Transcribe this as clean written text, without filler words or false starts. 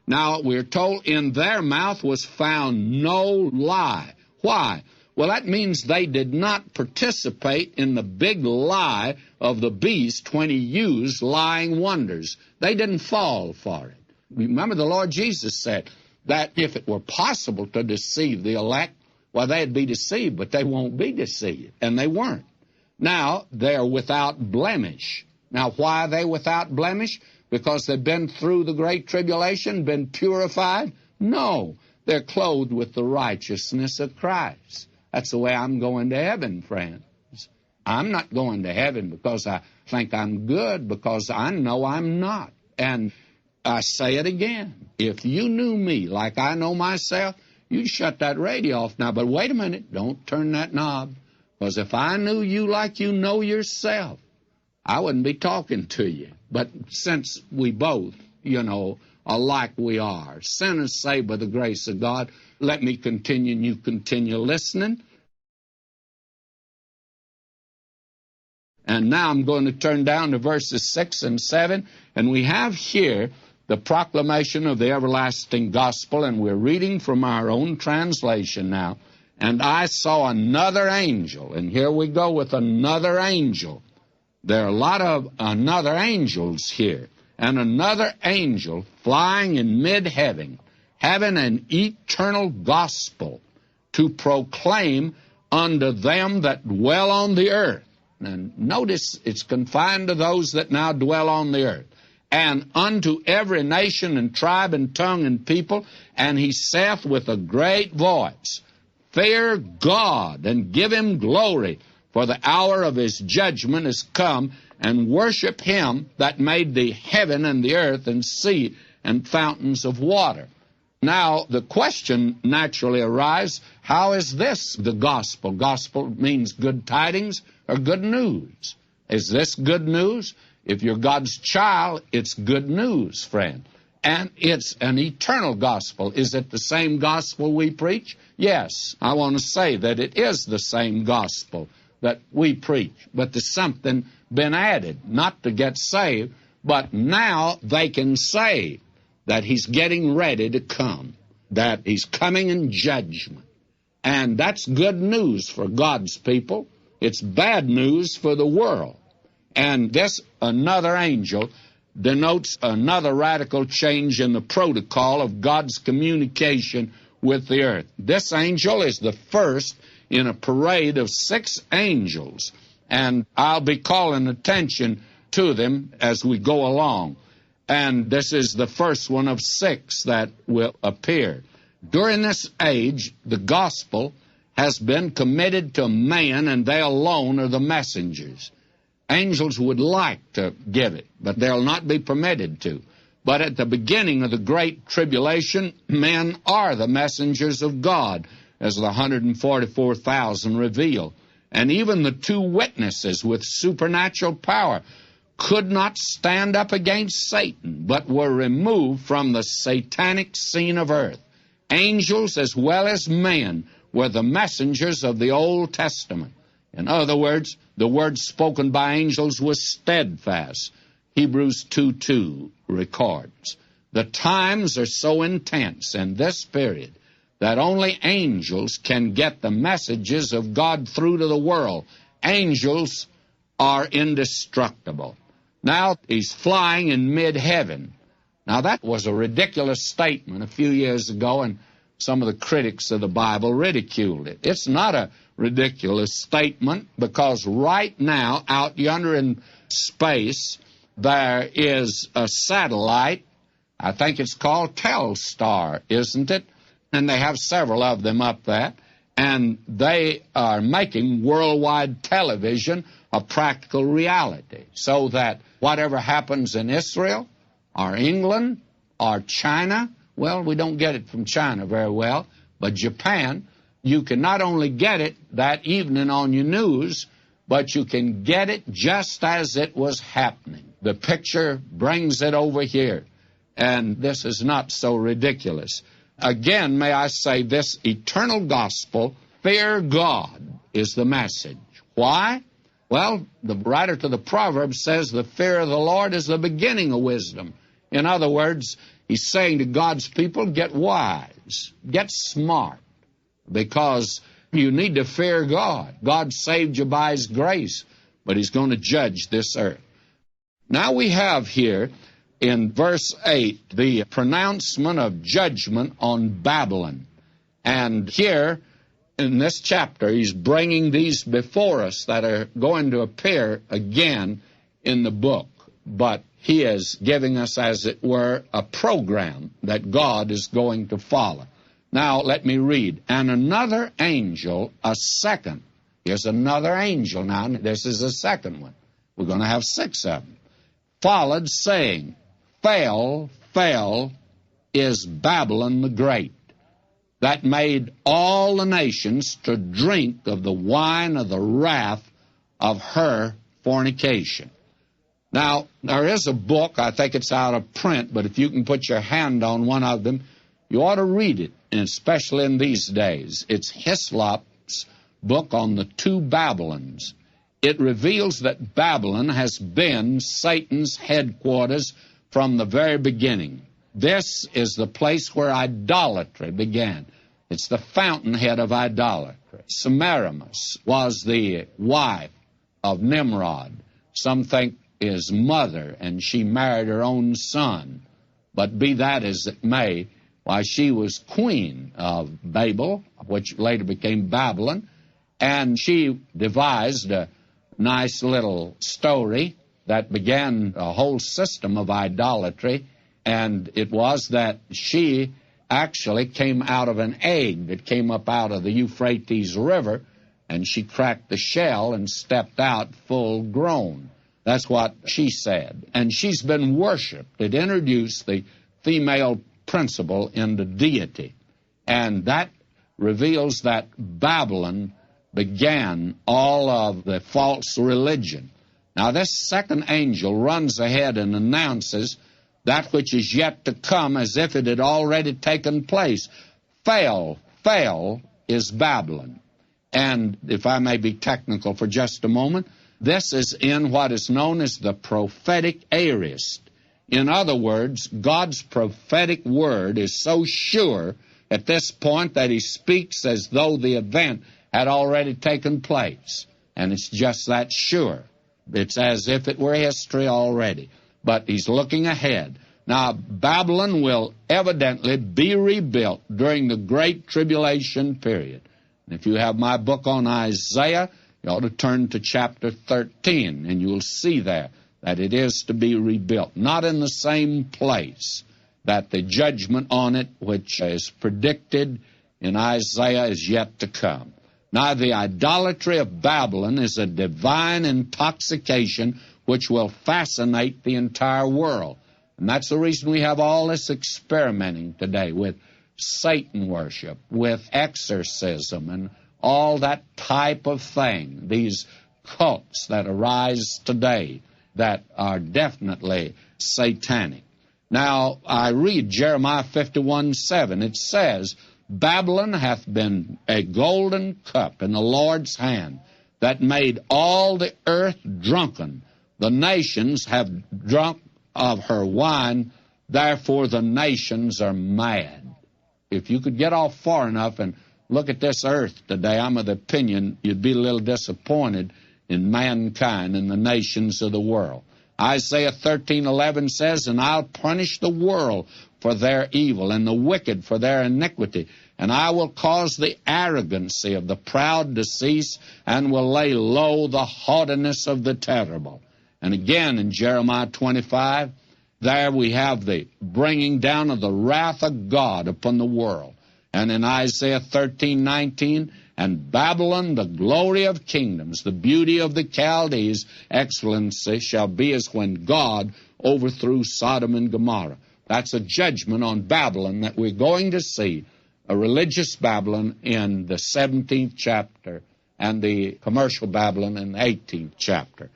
Now, we're told in their mouth was found no lie. Why? Well, that means they did not participate in the big lie of the beast when he used lying wonders. They didn't fall for it. Remember, the Lord Jesus said that if it were possible to deceive the elect, well, they'd be deceived, but they won't be deceived, and they weren't. Now, they're without blemish. Now, why are they without blemish? Because they've been through the great tribulation, been purified? No, they're clothed with the righteousness of Christ. That's the way I'm going to heaven, friends. I'm not going to heaven because I think I'm good, because I know I'm not. And I say it again. If you knew me like I know myself, you'd shut that radio off now. But wait a minute. Don't turn that knob. Because if I knew you like you know yourself, I wouldn't be talking to you. But since we both, are like we are, sinners saved by the grace of God, let me continue and you continue listening. And now I'm going to turn down to verses 6 and 7, and we have here the proclamation of the everlasting gospel, and we're reading from our own translation now. And I saw another angel, and here we go with another angel. There are a lot of another angels here, and another angel flying in mid-heaven, having an eternal gospel to proclaim unto them that dwell on the earth. And notice it's confined to those that now dwell on the earth. And unto every nation and tribe and tongue and people, and he saith with a great voice, Fear God and give him glory, for the hour of his judgment is come, and worship him that made the heaven and the earth and sea and fountains of water. Now, the question naturally arises, how is this the gospel? Gospel means good tidings or good news. Is this good news? If you're God's child, it's good news, friend. And it's an eternal gospel. Is it the same gospel we preach? Yes, I want to say that it is the same gospel that we preach. But there's something been added, not to get saved, but now they can say that he's getting ready to come, that he's coming in judgment. And that's good news for God's people. It's bad news for the world. And this another angel denotes another radical change in the protocol of God's communication with the earth. This angel is the first in a parade of 6 angels, and I'll be calling attention to them as we go along. And this is the first one of 6 that will appear. During this age, the gospel has been committed to man, and they alone are the messengers. Angels would like to give it, but they'll not be permitted to. But at the beginning of the Great Tribulation, men are the messengers of God, as the 144,000 reveal. And even the 2 witnesses with supernatural power could not stand up against Satan, but were removed from the satanic scene of earth. Angels as well as men were the messengers of the Old Testament. In other words, the word spoken by angels was steadfast. Hebrews 2:2 records. The times are so intense in this period that only angels can get the messages of God through to the world. Angels are indestructible. Now he's flying in mid-heaven. Now that was a ridiculous statement a few years ago, and some of the critics of the Bible ridiculed it. It's not a ridiculous statement, because right now, out yonder in space, there is a satellite. I think it's called Telstar, isn't it? And they have several of them up there, and they are making worldwide television a practical reality, so that whatever happens in Israel or England or China, well, we don't get it from China very well, but Japan, you can not only get it that evening on your news, but you can get it just as it was happening. The picture brings it over here, and this is not so ridiculous. Again, may I say, this eternal gospel, fear God, is the message. Why? Well, the writer to the Proverbs says the fear of the Lord is the beginning of wisdom. In other words, He's saying to God's people, get wise, get smart, because you need to fear God. God saved you by His grace, but He's going to judge this earth. Now we have here in verse 8 the pronouncement of judgment on Babylon. And here in this chapter, he's bringing these before us that are going to appear again in the book. But he is giving us, as it were, a program that God is going to follow. Now, let me read. And another angel, a second. Here's another angel now. This is a second one. We're going to have 6 of them. Followed, saying, Fell, fell is Babylon the Great, that made all the nations to drink of the wine of the wrath of her fornication. Now, there is a book, I think it's out of print, but if you can put your hand on one of them, you ought to read it, and especially in these days. It's Hislop's book on the 2 Babylons. It reveals that Babylon has been Satan's headquarters from the very beginning. This is the place where idolatry began. It's the fountainhead of idolatry. Semiramis was the wife of Nimrod. Some think his mother, and she married her own son. But be that as it may, why, she was queen of Babel, which later became Babylon, and she devised a nice little story that began a whole system of idolatry, and it was that she actually came out of an egg that came up out of the Euphrates River, and she cracked the shell and stepped out full grown. That's what she said. And she's been worshipped. It introduced the female principle into deity. And that reveals that Babylon began all of the false religion. Now, this second angel runs ahead and announces that which is yet to come as if it had already taken place. Fell is Babylon. And if I may be technical for just a moment, this is in what is known as the prophetic aorist. In other words, God's prophetic word is so sure at this point that He speaks as though the event had already taken place. And it's just that sure. It's as if it were history already. But He's looking ahead. Now, Babylon will evidently be rebuilt during the Great Tribulation period. And if you have my book on Isaiah, you ought to turn to chapter 13, and you'll see there that it is to be rebuilt. Not in the same place, that the judgment on it, which is predicted in Isaiah, is yet to come. Now, the idolatry of Babylon is a divine intoxication which will fascinate the entire world. And that's the reason we have all this experimenting today with Satan worship, with exorcism, and all that type of thing. These cults that arise today that are definitely satanic. Now, I read Jeremiah 51:7. It says, Babylon hath been a golden cup in the Lord's hand, that made all the earth drunken. The nations have drunk of her wine, therefore the nations are mad. If you could get off far enough and look at this earth today, I'm of the opinion you'd be a little disappointed in mankind and the nations of the world. Isaiah 13:11 says, And I'll punish the world for their evil, and the wicked for their iniquity. And I will cause the arrogancy of the proud to cease, and will lay low the haughtiness of the terrible. And again in Jeremiah 25, there we have the bringing down of the wrath of God upon the world. And in Isaiah 13:19, And Babylon, the glory of kingdoms, the beauty of the Chaldees, excellency shall be as when God overthrew Sodom and Gomorrah. That's a judgment on Babylon that we're going to see, a religious Babylon in the 17th chapter and the commercial Babylon in the 18th chapter.